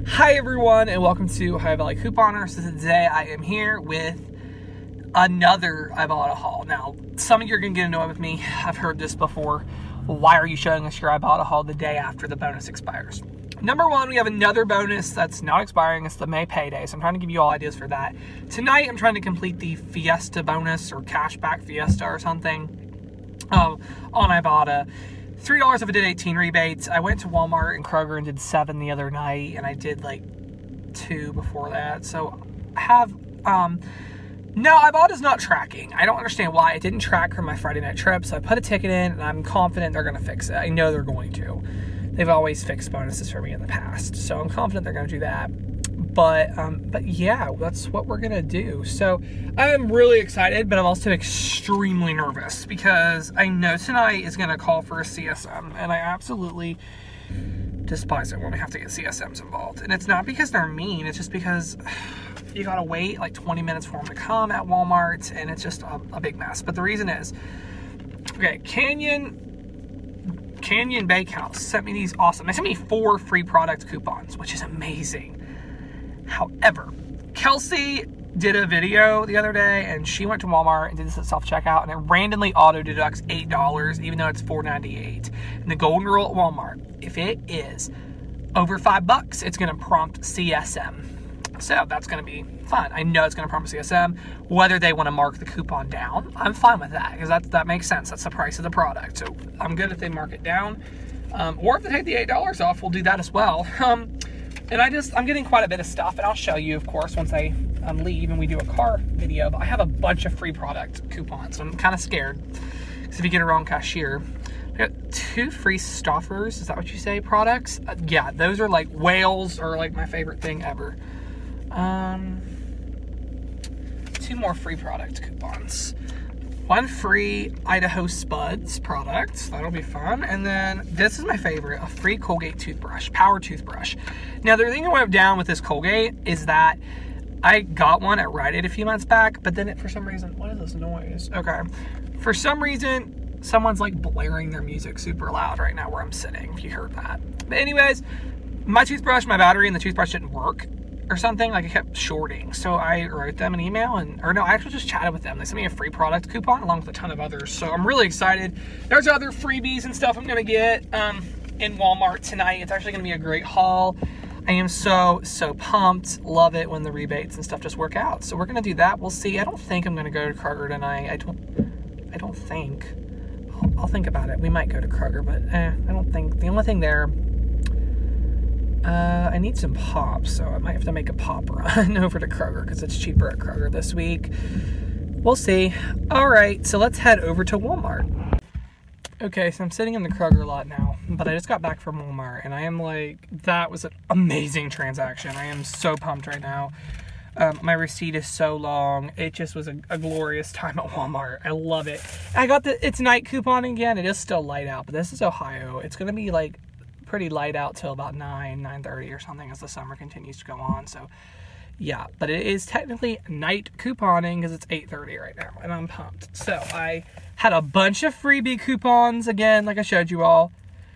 Hi everyone, and welcome to Ohio Valley Couponers. So today I am here with another Ibotta haul. Now, some of you are going to get annoyed with me. I've heard this before. Why are you showing us your Ibotta haul the day after the bonus expires? Number one, we have another bonus that's not expiring. It's the May payday, so I'm trying to give you all ideas for that. Tonight, I'm trying to complete the Fiesta bonus or cashback Fiesta or something on Ibotta. $3 if I did 18 rebates. I went to Walmart and Kroger and did 7 the other night, and I did like 2 before that. So I have, no, Ibotta's not tracking. I don't understand why it didn't track for my Friday night trip. So I put a ticket in, and I'm confident they're going to fix it. I know they're going to. They've always fixed bonuses for me in the past, so I'm confident they're going to do that. But yeah, that's what we're going to do. So I'm really excited, but I'm also extremely nervous because I know tonight is going to call for a CSM, and I absolutely despise it when we have to get CSMs involved. And it's not because they're mean, it's just because you got to wait like 20 minutes for them to come at Walmart, and it's just a big mess. But the reason is, okay, Canyon Bakehouse sent me these awesome, they sent me 4 free product coupons, which is amazing. However, Kelsey did a video the other day, and she went to Walmart and did this at self-checkout, and it randomly auto-deducts $8, even though it's $4.98. And the golden rule at Walmart, if it is over $5, it's going to prompt CSM. So that's going to be fun. I know it's going to prompt CSM. Whether they want to mark the coupon down, I'm fine with that, because that makes sense. That's the price of the product. So I'm good if they mark it down. Or if they take the $8 off, we'll do that as well. And I'm getting quite a bit of stuff, and I'll show you, of course, once I leave and we do a car video. But I have a bunch of free product coupons. I'm kind of scared, because if you get a wrong cashier, I got 2 free Stoffers. Is that what you say? Products? Yeah, those are like whales, or like my favorite thing ever. 2 more free product coupons. 1 free Idaho Spuds product. That'll be fun. And then this is my favorite, a free Colgate toothbrush, power toothbrush. Now, the thing I went down with this Colgate is that I got one at Rite Aid a few months back, but then for some reason, what is this noise? Okay. For some reason, someone's like blaring their music super loud right now where I'm sitting, if you heard that. But anyways, my toothbrush, my battery in the toothbrush didn't work or something, like it kept shorting. So I wrote them an email, I actually just chatted with them. They sent me a free product coupon along with a ton of others. So I'm really excited. There's other freebies and stuff I'm gonna get in Walmart tonight. It's actually gonna be a great haul. I am so pumped. Love it when the rebates and stuff just work out. So we're gonna do that. We'll see. I don't think I'm gonna go to Kroger tonight. I don't think. I'll think about it. We might go to Kroger, but I don't think. The only thing there, I need some pop, so I might have to make a pop run over to Kroger because it's cheaper at Kroger this week. We'll see. All right, so let's head over to Walmart. Okay, so I'm sitting in the Kroger lot now, but I just got back from Walmart, and I am like, that was an amazing transaction. I am so pumped right now. My receipt is so long. It just was a glorious time at Walmart. I love it. I got it's night couponing again. It is still light out, but this is Ohio. It's going to be like pretty light out till about 9:30 or something as the summer continues to go on. So yeah, but it is technically night couponing because it's 8:30 right now, and I'm pumped. So I had a bunch of freebie coupons again, like I showed you all.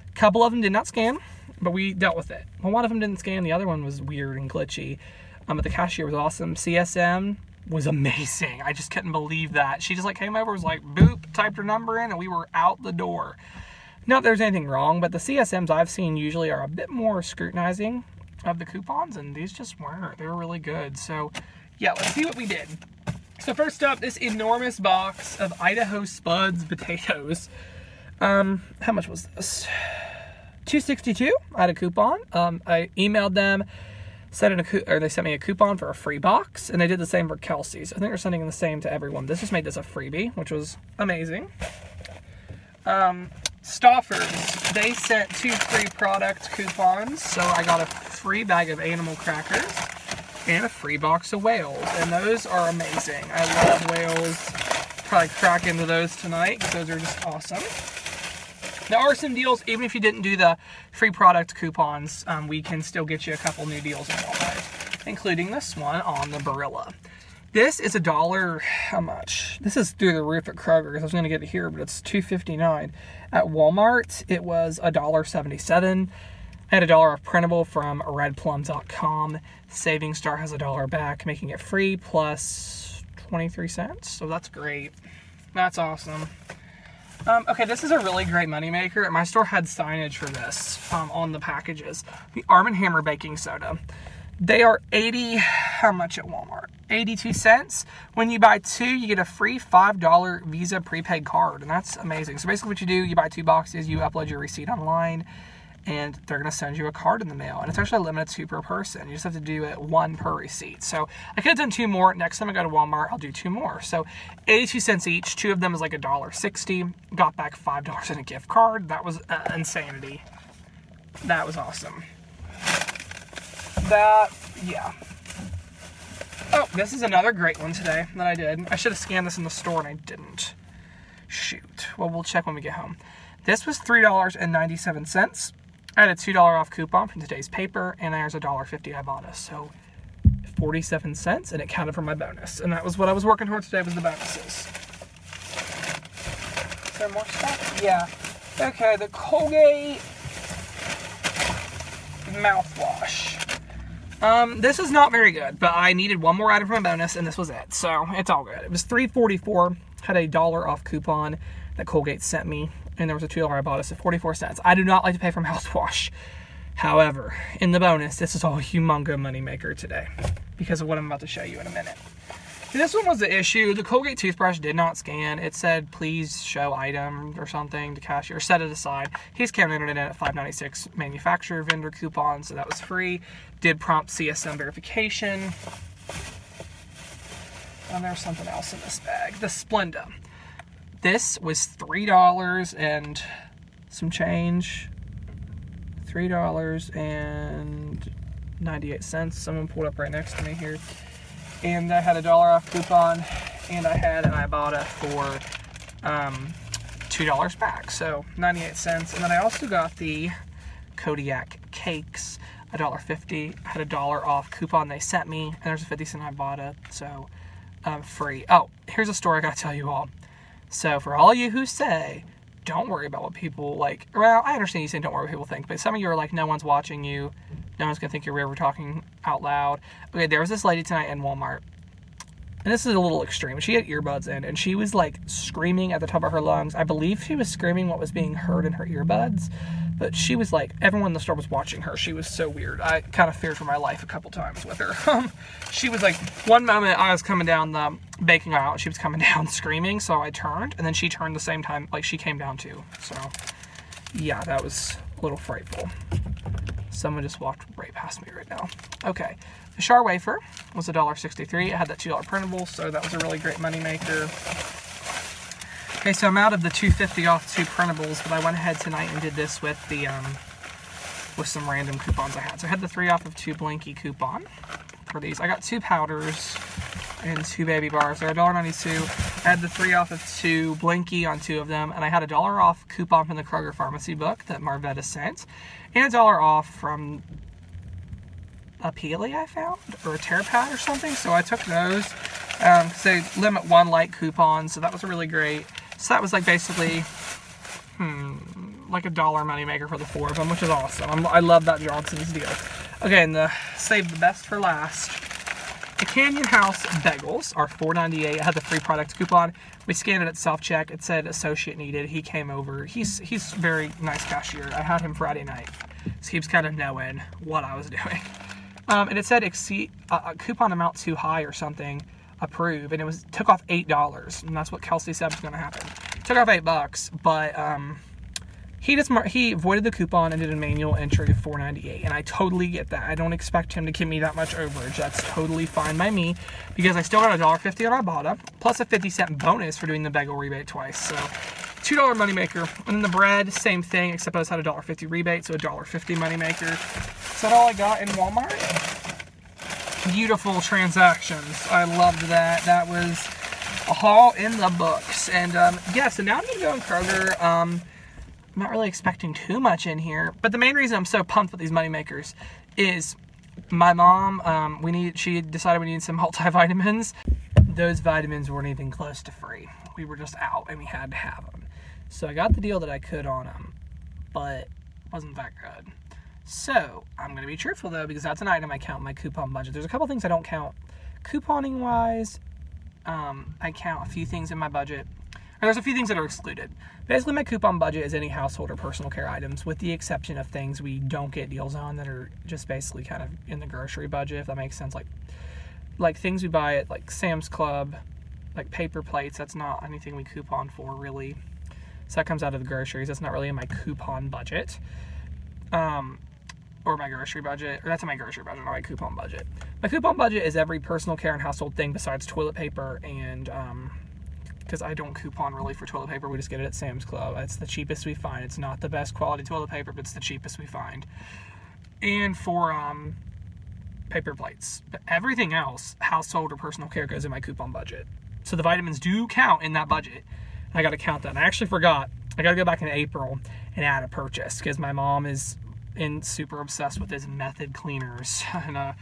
A couple of them did not scan, but we dealt with it. Well, one of them didn't scan. The other one was weird and glitchy, but the cashier was awesome. CSM was amazing. I just couldn't believe that. She just like came over, was like boop, typed her number in, and we were out the door. Not that there's anything wrong, but the CSMs I've seen usually are a bit more scrutinizing of the coupons, and these just weren't. They were really good. So yeah, let's see what we did. So first up, this enormous box of Idaho Spuds potatoes. How much was this? $2.62. I had a coupon. I emailed them, they sent me a coupon for a free box, and they did the same for Kelsey's. I think they're sending the same to everyone. This just made this a freebie, which was amazing. Stoffers, they sent 2 free product coupons, so I got a free bag of animal crackers and a free box of whales, and those are amazing. I love whales. Probably crack into those tonight because those are just awesome. There are some deals, even if you didn't do the free product coupons, we can still get you a couple new deals in Walmart, including this one on the Barilla. This is $1, how much? This is through the roof at Kroger, because I was going to get it here, but it's $2.59. At Walmart, it was $1.77. I had $1 off printable from redplum.com. Saving Star has $1 back, making it free plus 23 cents. So that's great. That's awesome. Okay, this is a really great moneymaker. My store had signage for this on the packages. The Arm & Hammer baking soda. They are how much at Walmart? 82 cents. When you buy 2, you get a free $5 Visa prepaid card, and that's amazing. So basically what you do, you buy 2 boxes, you upload your receipt online, and they're going to send you a card in the mail. And it's actually limited to 2 per person. You just have to do it 1 per receipt. So I could have done 2 more. Next time I go to Walmart, I'll do 2 more. So 82 cents each. 2 of them is like $1.60. Got back $5 in a gift card. That was insanity. That was awesome. Yeah. Oh, this is another great one today that I did. I should have scanned this in the store and I didn't. Shoot. Well, we'll check when we get home. This was $3.97. I had a $2 off coupon from today's paper, and there's $1.50 Ibotta. So 47 cents, and it counted for my bonus. And that was what I was working towards today, was the bonuses. Is there more stuff? Yeah. Okay, the Colgate mouthwash. This is not very good, but I needed one more item for my bonus, and this was it. So it's all good. It was $3.44. Had a $1 off coupon that Colgate sent me, and there was a $2 Ibotta, so 44 cents. I do not like to pay for mouthwash. However, in the bonus, this is all humongous moneymaker today because of what I'm about to show you in a minute. This one was the issue. The Colgate toothbrush did not scan. It said, please show item or something to cashier. Set it aside. He's counted it in at $5.96 manufacturer vendor coupon, so that was free. Did prompt CSM verification. And there's something else in this bag. The Splenda. This was $3 and some change. $3.98. Someone pulled up right next to me here. And I had a $1 off coupon, and I had an Ibotta for $2 back, so 98 cents. And then I also got the Kodiak cakes, $1.50. I had a $1 off coupon they sent me, and there's a 50-cent Ibotta, so free. Oh, here's a story I gotta tell you all. So for all you who say, don't worry about what people like, well, I understand you saying don't worry what people think, but some of you are like, no one's watching you. No one's going to think you're ever talking out loud. Okay, there was this lady tonight in Walmart, and this is a little extreme. She had earbuds in, and she was like screaming at the top of her lungs. I believe she was screaming what was being heard in her earbuds, but she was like, everyone in the store was watching her. She was so weird. I kind of feared for my life a couple times with her. She was like, one moment I was coming down the baking aisle, she was coming down screaming, so I turned, and then she turned the same time, like she came down too. So, yeah, that was a little frightful. Someone just walked right past me right now. Okay, the Char wafer was $1.63. It had that $2 printable, so that was a really great moneymaker. Okay, so I'm out of the $2.50 off 2 printables, but I went ahead tonight and did this with the with some random coupons I had. So I had the 3 off of 2 Blinky coupon for these. I got 2 powders and 2 baby bars. They're $1.92. I had the 3 off of 2 Blinky on 2 of them, and I had a $1 off coupon from the Kroger pharmacy book that Marvetta sent, and a $1 off from a Peely I found, or a TerraPad or something. So I took those because they limit 1 light coupon, so that was really great. So that was like basically like a $1 moneymaker for the 4 of them, which is awesome. I love that Johnson's deal. Okay, and save the best for last. The Canyon House bagels are $4.98. I had the free product coupon. We scanned it at self-check. It said associate needed. He came over. He's a very nice cashier. I had him Friday night, so he was kind of knowing what I was doing. And it said exceed coupon amount too high or something. Approve, and it took off $8, and that's what Kelsey said was going to happen. Took off $8, but he voided the coupon and did a manual entry of $4.98, and I totally get that. I don't expect him to give me that much overage. That's totally fine by me because I still got $1.50 on Ibotta plus a 50-cent bonus for doing the bagel rebate twice. So $2 moneymaker, and then the bread, same thing, except I just had a $1.50 rebate, so a $1.50 moneymaker. Is that all I got in Walmart? Beautiful transactions. I loved that. That was a haul in the books. And yeah, so now I'm going to go in Kroger. I'm not really expecting too much in here, but the main reason I'm so pumped with these moneymakers is my mom, she decided we needed some multivitamins. Those vitamins weren't even close to free. We were just out and we had to have them. So I got the deal that I could on them, but it wasn't that good. So I'm going to be truthful though, because that's an item I count in my coupon budget. There's a couple things I don't count couponing wise. I count a few things in my budget. Or there's a few things that are excluded. Basically, my coupon budget is any household or personal care items, with the exception of things we don't get deals on that are just basically kind of in the grocery budget, if that makes sense. Like things we buy at like Sam's Club, like paper plates. That's not anything we coupon for really. So that comes out of the groceries. That's not really in my coupon budget. Or my grocery budget, or that's in my grocery budget, not my coupon budget. My coupon budget is every personal care and household thing besides toilet paper and, because I don't coupon really for toilet paper, we just get it at Sam's Club. It's the cheapest we find. It's not the best quality toilet paper, but it's the cheapest we find. And for, paper plates. But everything else, household or personal care, goes in my coupon budget. So the vitamins do count in that budget. I gotta count that. And I actually forgot. I gotta go back in April and add a purchase, because my mom is super obsessed with his method cleaners, and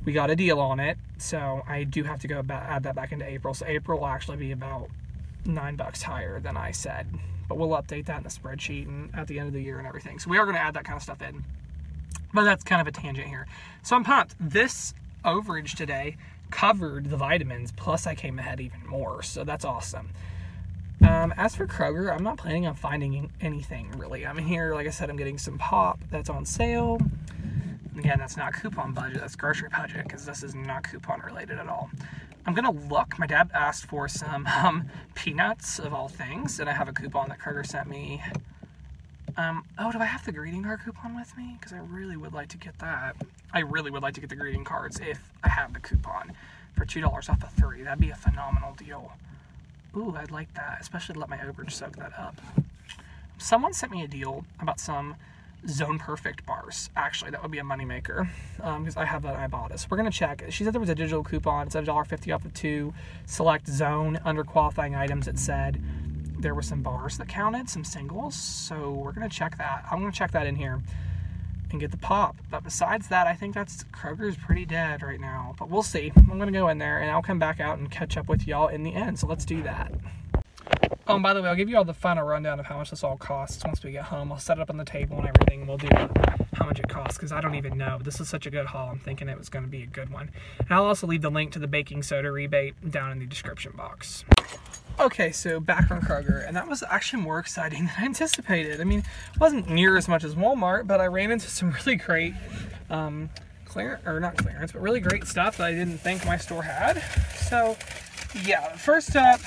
we got a deal on it, so I do have to go add that back into April. So April will actually be about $9 higher than I said, but we'll update that in the spreadsheet and at the end of the year and everything. So we are going to add that kind of stuff in, but that's kind of a tangent here. So I'm pumped. This overage today covered the vitamins, plus I came ahead even more, so that's awesome. As for Kroger, I'm not planning on finding anything really. I'm here, like I said, I'm getting some pop that's on sale. Again, that's not coupon budget, that's grocery budget, because this is not coupon related at all. I'm gonna look. My dad asked for some peanuts of all things, and I have a coupon that Kroger sent me. Oh, do I have the greeting card coupon with me? Because I really would like to get that. I really would like to get the greeting cards if I have the coupon for $2 off of 3. That'd be a phenomenal deal. Ooh, I'd like that, especially to let my overage soak that up. Someone sent me a deal about some Zone Perfect bars. Actually, that would be a moneymaker, because I have that at Ibotta. So we're going to check. She said there was a digital coupon. It said $1.50 off of 2 select Zone. Under qualifying items, it said there were some bars that counted, some singles. So we're going to check that. I'm going to check that in here and get the pop. But besides that, I think that's Kroger's pretty dead right now. But we'll see. I'm going to go in there, and I'll come back out and catch up with y'all in the end. So let's do that. Oh, and by the way, I'll give you all the final rundown of how much this all costs once we get home. I'll set it up on the table and everything, and we'll do how much it costs, because I don't even know. This is such a good haul. I'm thinking it was going to be a good one. And I'll also leave the link to the baking soda rebate down in the description box. Okay, so back from Kroger, and that was actually more exciting than I anticipated. I mean, it wasn't near as much as Walmart, but I ran into some really great really great stuff that I didn't think my store had. So, yeah, first up,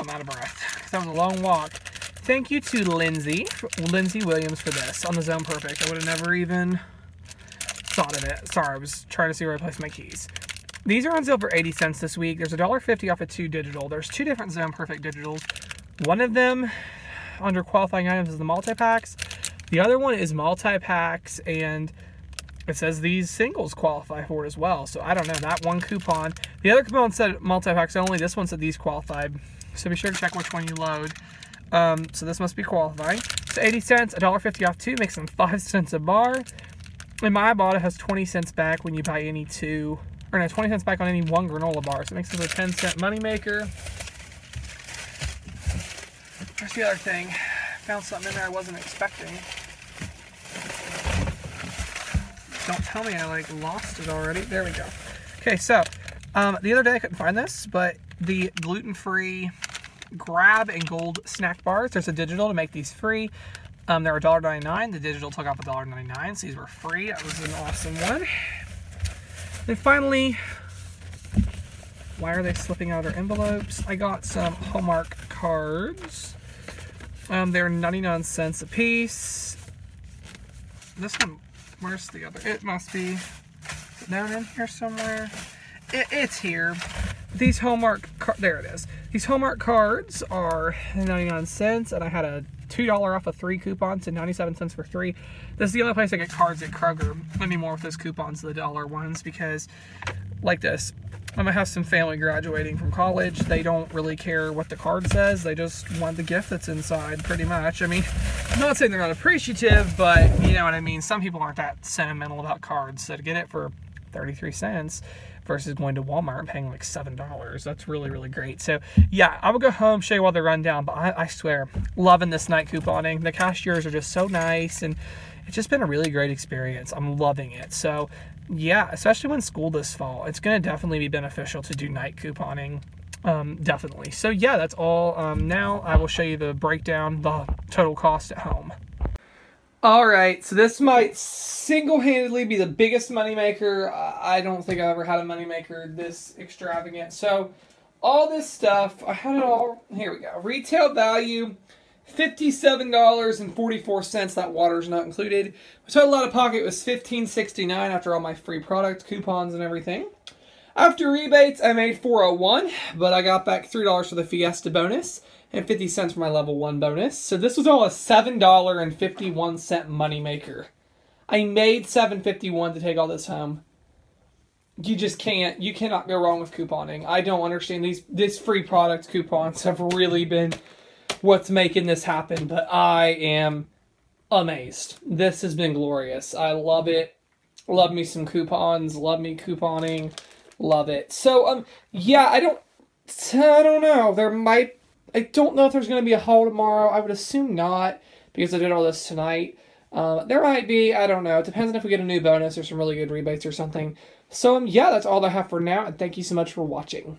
I'm out of breath. That was a long walk. Thank you to Lindsay Williams for this on the Zone Perfect. I would have never even thought of it. Sorry, I was trying to see where I placed my keys. These are on sale for 80 cents this week. There's $1.50 off of 2 digital. There's 2 different Zone Perfect digitals. One of them, under qualifying items, is the multi-packs. The other one is multi-packs, and it says these singles qualify for it as well. So I don't know, that one coupon. The other coupon said multi-packs only. This one said these qualified. So be sure to check which one you load. So this must be qualifying. So 80 cents, $1.50 off 2, makes them 5 cents a bar. And my Ibotta has 20 cents back when you buy any 2, or no, 20 cents back on any 1 granola bar. So it makes it a 10-cent moneymaker. Here's the other thing. Found something in there I wasn't expecting. Don't tell me I lost it already. There we go. Okay, so the other day I couldn't find this, but the gluten-free Grab and Gold snack bars. There's a digital to make these free. They're $1.99. The digital took off $1.99, so these were free. That was an awesome one. And finally, why are they slipping out of their envelopes? I got some Hallmark cards. They're 99 cents a piece. This one, where's the other? It must be down in here somewhere. It's here. These Hallmark, there it is. These Hallmark cards are 99 cents, and I had a $2 off of 3 coupons, so 97 cents for 3. This is the only place I get cards at Kroger anymore with those coupons, the dollar ones, because like this, I'm gonna have some family graduating from college. They don't really care what the card says. They just want the gift that's inside, pretty much. I mean, I'm not saying they're not appreciative, but you know what I mean. Some people aren't that sentimental about cards, so to get it for 33 cents versus going to Walmart and paying like $7. That's really, really great. So yeah, I will go home, show you all the rundown, but I swear, loving this night couponing. The cashiers are just so nice, and it's just been a really great experience. I'm loving it. So yeah, especially when school this fall, it's going to definitely be beneficial to do night couponing. Definitely. So yeah, that's all. Now I will show you the breakdown, the total cost at home. All right, so this might single-handedly be the biggest moneymaker. I don't think I've ever had a moneymaker this extravagant. So all this stuff, I had it all. Here we go. Retail value, $57.44. That water's not included. Total out of pocket was $15.69 after all my free product coupons and everything. After rebates, I made $401, but I got back $3 for the Fiesta bonus and 50 cents for my level 1 bonus. So this was all a $7.51 moneymaker. I made $7.51 to take all this home. You just can't. You cannot go wrong with couponing. I don't understand. These free product coupons have really been what's making this happen, but I am amazed. This has been glorious. I love it. Love me some coupons. Love me couponing. Love it. So, yeah, I don't know. I don't know if there's going to be a haul tomorrow. I would assume not, because I did all this tonight. There might be. I don't know. It depends on if we get a new bonus or some really good rebates or something. So, yeah, that's all I have for now, and thank you so much for watching.